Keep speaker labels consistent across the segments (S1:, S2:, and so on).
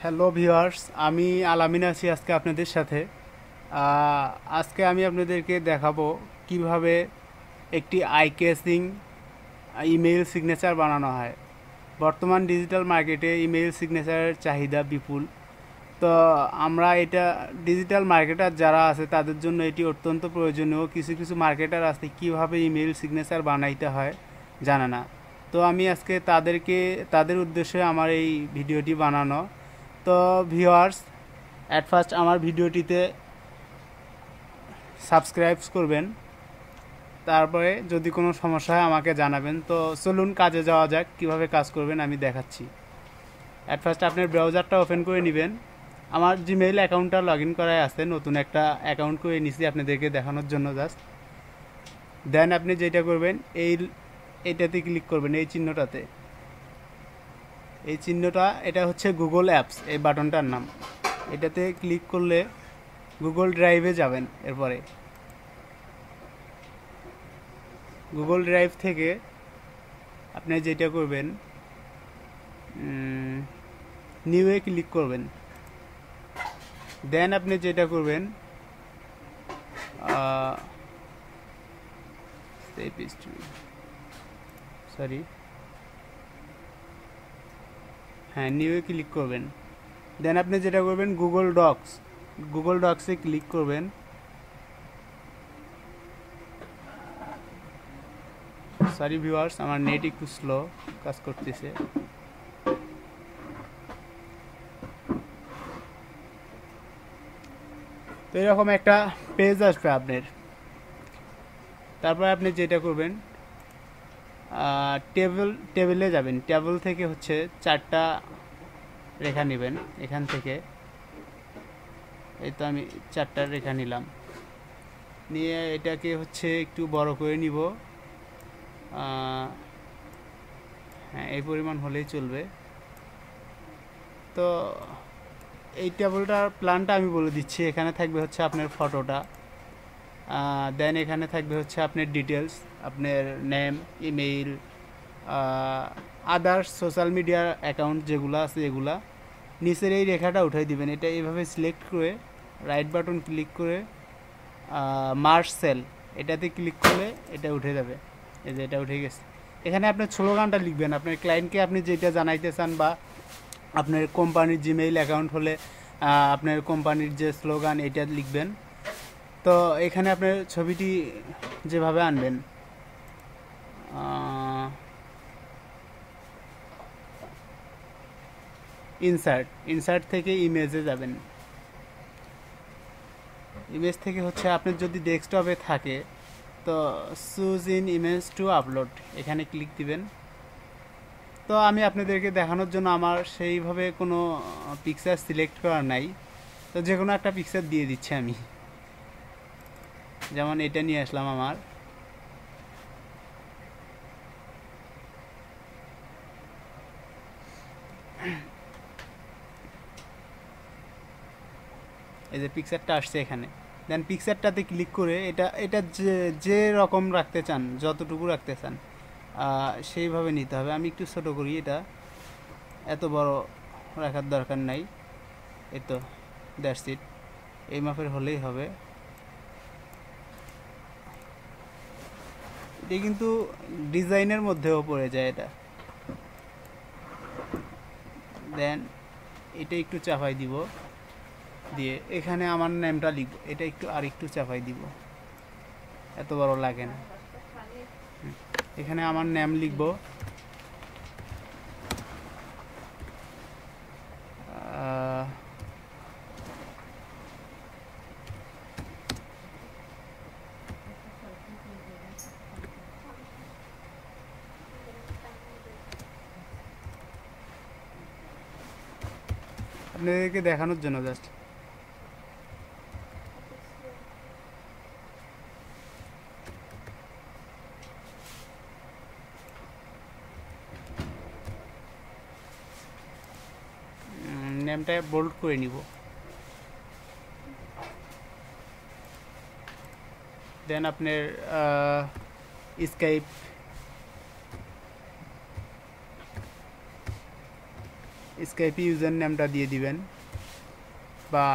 S1: Hello viewers, আমি আলামিন আছি আজকে আপনাদের সাথে। আহ, আজকে আমি আপনাদেরকে দেখাবো কিভাবে একটি আই ক্যাচিং ইমেইল সিগনেচার বানানো হয়। বর্তমান ডিজিটাল মার্কেটে ইমেইল সিগনেচারের চাহিদা বিপুল। তো আমরা এটা ডিজিটাল মার্কেটার যারা আছে তাদের জন্য এটি অত্যন্ত প্রয়োজনীয়। কিছু কিছু মার্কেটার আছে কিভাবে ইমেইল সিগনেচার বানাইতে হয় জানে না। তো আমি আজকে তাদের উদ্দেশ্যে আমার এই ভিডিওটি বানানো। তো ভিউয়ার্স, অ্যাট ফার্স্ট আমার ভিডিওটিতে সাবস্ক্রাইব করবেন, তারপরে যদি কোনো সমস্যা হয় আমাকে জানাবেন। তো চলুন কাজে যাওয়া যাক, কিভাবে কাজ করবেন আমি দেখাচ্ছি। অ্যাট ফার্স্ট আপনার ব্রাউজারটা ওপেন করে নেবেন। আমার জিমেইল অ্যাকাউন্টটা লগ ইন করাই আছে, নতুন একটা অ্যাকাউন্ট করে নিছি আপনাদেরকে দেখানোর জন্য জাস্ট। দেন আপনি যেটা করবেন এইটাতে ক্লিক করবেন, এই চিহ্নটাতে। এই চিহ্নটা এটা হচ্ছে গুগল অ্যাপস, এই বাটনটার নাম। এটাতে ক্লিক করলে গুগল ড্রাইভে যাবেন। এরপরে গুগল ড্রাইভ থেকে আপনি যেটা করবেন, নিউয়ে ক্লিক করবেন। দেন আপনি যেটা করবেন, সরি, হ্যাঁ, নিউয়ে ক্লিক করবেন। দেন আপনি যেটা করবেন, গুগল ডক্সে ক্লিক করবেন। সরি ভিউয়ার্স, আমার নেট একটু স্লো কাজ করতেছে। তো এরকম একটা পেজ আসবে আপনার। তারপর আপনি যেটা করবেন, টেবিলে যাবেন। টেবিল থেকে হচ্ছে 4টা রেখা নেবেন এখান থেকে। এই তো আমি 4টা রেখা নিলাম, নিয়ে এটাকে হচ্ছে একটু বড় করে নিব। হ্যাঁ, এই পরিমাণ হলেই চলবে। তো এই টেবিলটার প্ল্যানটা আমি বলে দিচ্ছি। এখানে থাকবে হচ্ছে আপনার ফটোটা। দেন এখানে থাকবে হচ্ছে আপনার ডিটেলস, আপনার name, email, others social media account যেগুলো আছে এগুলা। নিচের এই রেখাটা উঠাই দিবেন। এটা এইভাবে সিলেক্ট করে রাইট বাটন ক্লিক করে মার্জ সেল এটাতে ক্লিক করলে এটা উঠে যাবে। এই যে এটা উঠে গেছে। এখানে আপনার স্লোগানটা লিখবেন, আপনার ক্লায়েন্টকে আপনি যেটা জানাইতে চান, বা আপনার কোম্পানির জিমেইল অ্যাকাউন্ট হলে আপনার কোম্পানির যে স্লোগান এটা লিখবেন। তো এখানে আপনার ছবিটি যেভাবে আনবেন, ইনসার্ট থেকে ইমেজে যাবেন। ইমেজ থেকে হচ্ছে আপনার যদি ডেস্কটপে থাকে তো choose in image to upload, এখানে ক্লিক দিবেন। তো আমি আপনাদেরকে দেখানোর জন্য আমার সেইভাবে কোনো পিকচার সিলেক্ট করা নাই, তো যে কোনো একটা পিকচার দিয়ে দিচ্ছি আমি। যেমন এটা নিয়ে আসলাম আমার। এই যে পিকচারটা আসছে এখানে। দেন পিকচারটাতে ক্লিক করে এটা এটা যে রকম রাখতে চান, যতটুকু রাখতে চান সেইভাবে নিতে হবে। আমি একটু ছোট করি, এটা এত বড় রাখার দরকার নাই। এই তো, দ্যাটস ইট, এই মাপের হলেই হবে। এটা কিন্তু ডিজাইনের মধ্যেও পড়ে যায় এটা। দেন এটা একটু চাপাই দিব, দিয়ে এখানে আমার নেমটা লিখব। এটা আরেকটু চাপাই দিব, এত বড় লাগে না। এখানে আমার নেম লিখব। আপনাদেরকে দেখানোর জন্য জাস্ট। নেমটা বোল্ড করে নিব। দেন আপনার স্কাইপি ইউজার নেমটা দিয়ে দিবেন, বা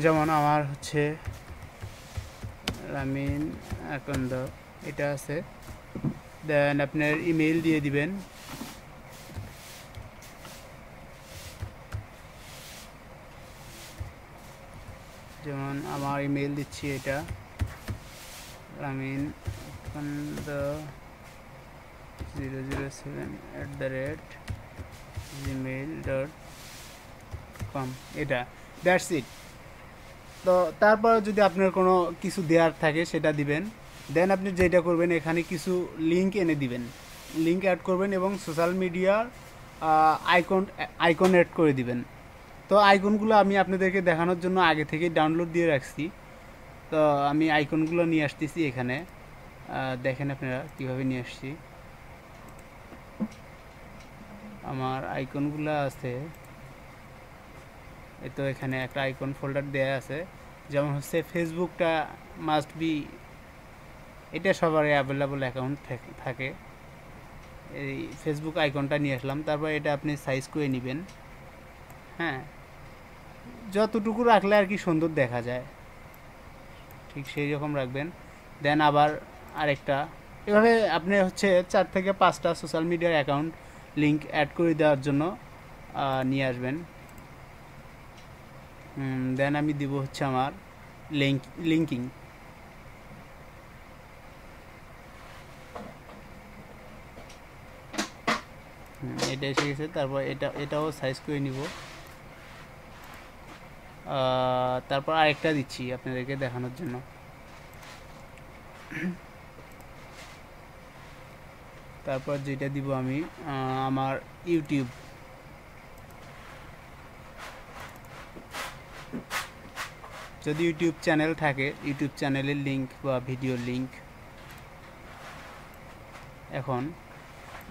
S1: যেমন আমার হচ্ছে রামিন আকন্দ এটা আছে। দেন আপনার ইমেল দিয়ে দিবেন, যেমন আমার ইমেল দিচ্ছি এটা রামিন আকন্দ 007@gmail.com, এটা দ্যাটস ইট। তো তারপর যদি আপনার কোনো কিছু দেওয়ার থাকে সেটা দিবেন। দেন আপনি যেটা করবেন, এখানে কিছু লিঙ্ক এনে দিবেন, লিঙ্ক অ্যাড করবেন এবং সোশ্যাল মিডিয়ার আইকন অ্যাড করে দিবেন। তো আইকনগুলো আমি আপনাদেরকে দেখানোর জন্য আগে থেকেই ডাউনলোড দিয়ে রাখছি। তো আমি আইকনগুলো নিয়ে আসতেছি এখানে, দেখেন আপনারা কীভাবে নিয়ে আসছি। আমার আইকনগুলো আছে, এই তো এখানে একটা আইকন ফোল্ডার দেয়া আছে। যেমন হচ্ছে ফেসবুকটা মাস্ট বি, এটা সবারই অ্যাভেলেবল অ্যাকাউন্ট থাকে। এই ফেসবুক আইকনটা নিয়ে আসলাম। তারপর এটা আপনি সাইজ করে নেবেন, হ্যাঁ, যতটুকু রাখলে আর কি সুন্দর দেখা যায় ঠিক সেই রকম রাখবেন। দেন আবার আরেকটা, এভাবে আপনি হচ্ছে 4 থেকে 5টা সোশ্যাল মিডিয়ার অ্যাকাউন্ট লিঙ্ক অ্যাড করে দেওয়ার জন্য নিয়ে আসবেন। দেন আমি দিব হচ্ছে আমার লিঙ্কিং। এটা এসে গেছে। তারপর এটাও সাইজ করে নিব। তারপর আরেকটা দিচ্ছি আপনাদেরকে দেখানোর জন্য। তারপর যেটা দিব আমি আমার ইউটিউব, যদি ইউটিউব চ্যানেল থাকে ইউটিউব চ্যানেলের লিঙ্ক বা ভিডিও লিঙ্ক। এখন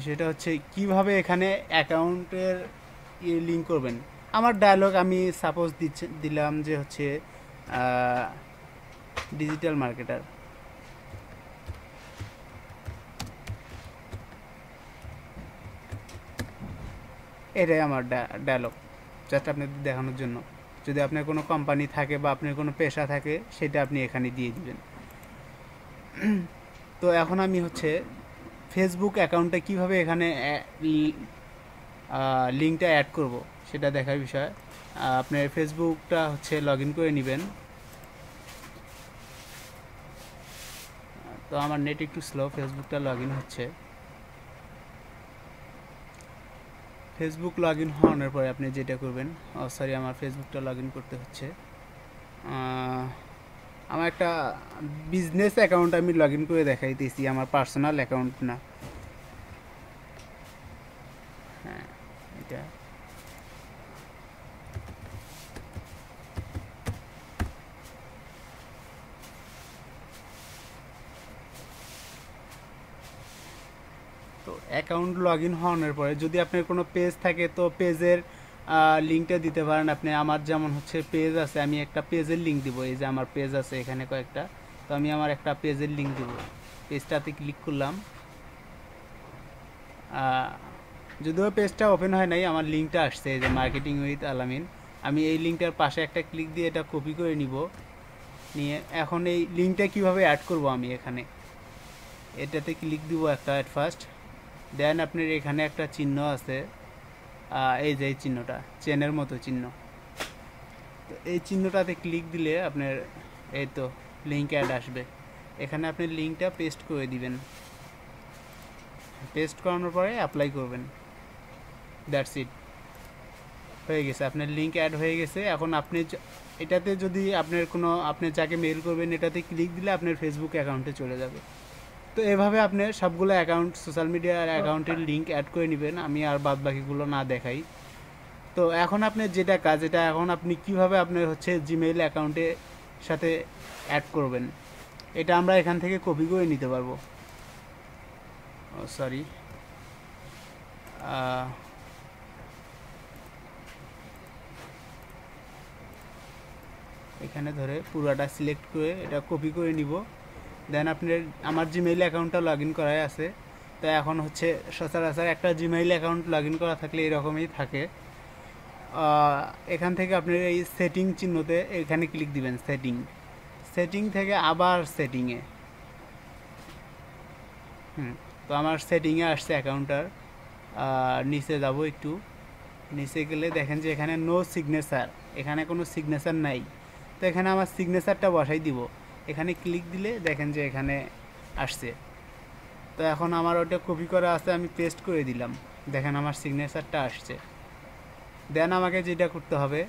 S1: সেটা হচ্ছে কিভাবে এখানে অ্যাকাউন্টের লিঙ্ক করবেন। আমার ডায়লগ আমি সাপোজ দিলাম যে হচ্ছে ডিজিটাল মার্কেটার। এটাই আমার ডায়লগ, জাস্ট আপনাদের দেখানোর জন্য। যদি আপনার কোনো কোম্পানি থাকে বা আপনার কোনো পেশা থাকে সেটা আপনি এখানে দিয়ে দিবেন। তো এখন আমি হচ্ছে ফেসবুক অ্যাকাউন্টটা কিভাবে এখানে লিঙ্কটা অ্যাড করব সেটা দেখার বিষয়। আপনার ফেসবুকটা হচ্ছে লগ ইন করে নেবেন। তো আমার নেট একটু স্লো, ফেসবুকটা লগ ইন হচ্ছে। ফেসবুক লগ ইন হওয়ার পরে আপনি যেটা করবেন, সরি আমার ফেসবুকটা লগ ইন করতে হচ্ছে। আমার একটা বিজনেস অ্যাকাউন্ট আমি লগ ইন করে দেখাইতেছি, আমার পার্সোনাল অ্যাকাউন্ট না। হ্যাঁ, এটা তো অ্যাকাউন্ট লগ ইন হওয়ার পরে যদি আপনার কোনো পেজ থাকে তো পেজের লিঙ্কটা দিতে পারেন আপনি। আমার যেমন হচ্ছে পেজ আছে, আমি একটা পেজের লিঙ্ক দিব। এই যে আমার পেজ আছে এখানে কয়েকটা, তো আমি আমার একটা পেজের লিঙ্ক দিব। পেজটাতে ক্লিক করলাম, যদিও পেজটা ওপেন হয় নাই, আমার লিঙ্কটা আসছে এই যে মার্কেটিং উইথ আলামিন। আমি এই লিঙ্কটার পাশে একটা ক্লিক দিয়ে এটা কপি করে নিব। নিয়ে এখন এই লিঙ্কটা কিভাবে অ্যাড করব আমি এখানে এটাতে ক্লিক দিব একটা অ্যাট ফার্স্ট। দেন আপনার এখানে একটা চিহ্ন আছে, এই যে এই চিহ্নটা চেনের মতো চিহ্ন, তো এই চিহ্নটাতে ক্লিক দিলে আপনার এই তো লিঙ্ক অ্যাড আসবে। এখানে আপনি লিঙ্কটা পেস্ট করে দিবেন। পেস্ট করানোর পরে অ্যাপ্লাই করবেন, দ্যাটস ইট, হয়ে গেছে আপনার লিঙ্ক অ্যাড হয়ে গেছে। এখন আপনি এটাতে যদি আপনার কোনো আপনি যাকে মেল করবেন এটাতে ক্লিক দিলে আপনার ফেসবুক অ্যাকাউন্টে চলে যাবে। তো এভাবে আপনি সবগুলো অ্যাকাউন্ট সোশ্যাল মিডিয়ার অ্যাকাউন্টের লিঙ্ক অ্যাড করে নেবেন, আমি আর বাদ বাকিগুলো না দেখাই। তো এখন আপনার যেটা কাজ, এটা এখন আপনি কিভাবে আপনার হচ্ছে জিমেইল অ্যাকাউন্টের সাথে অ্যাড করবেন, এটা আমরা এখান থেকে কপি করে নিতে পারবো। সরি, এখানে ধরে পুরোটা সিলেক্ট করে এটা কপি করে নিব। দেন আপনার আমার জিমেইল অ্যাকাউন্টটা লগ ইন করাই আছে, তো এখন হচ্ছে সচরাচর একটা জিমেইল অ্যাকাউন্ট লগ ইন করা থাকলে এরকমই থাকে। এখান থেকে আপনি এই সেটিং চিহ্নতে এখানে ক্লিক দিবেন, সেটিং থেকে আবার সেটিংয়ে। তো আমার সেটিংয়ে আসছে অ্যাকাউন্টটার। নিচে যাব একটু, নিচে গেলে দেখেন যে এখানে নো সিগনেচার, এখানে কোনো সিগনেচার নাই। তো এখানে আমার সিগনেচারটা বসাই দিব, এখানে ক্লিক দিলে দেখেন যে এখানে আসছে। তো এখন আমার ওটা কপি করা আছে, আমি পেস্ট করে দিলাম, দেখেন আমার সিগনেচারটা আসছে। দেন আমাকে যেটা করতে হবে,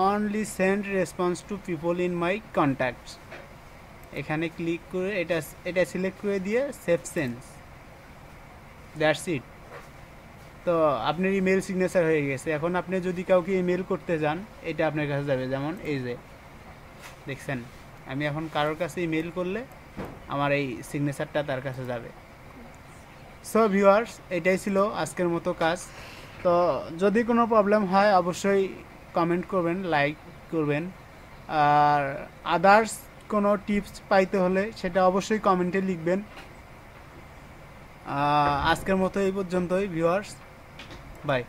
S1: only send response to people in my contacts, এখানে ক্লিক করে এটা সিলেক্ট করে দিয়ে সেভ সেন্স, দ্যাটস ইট। তো আপনার ইমেল সিগনেচার হয়ে গেছে। এখন আপনি যদি কাউকে ইমেল করতে যান, এটা আপনার কাছে যাবে, যেমন এই যে দেখছেন, আমি এখন কারোর কাছে ইমেল করলে আমার এই সিগনেচারটা তার কাছে যাবে। সো ভিউয়ার্স, এটাই ছিল আজকের মতো কাজ। তো যদি কোনো প্রবলেম হয় অবশ্যই কমেন্ট করবেন, লাইক করবেন, আর আদার্স কোনো টিপস পাইতে হলে সেটা অবশ্যই কমেন্টে লিখবেন। আজকের মতো এই পর্যন্তই ভিউয়ার্স, বাই।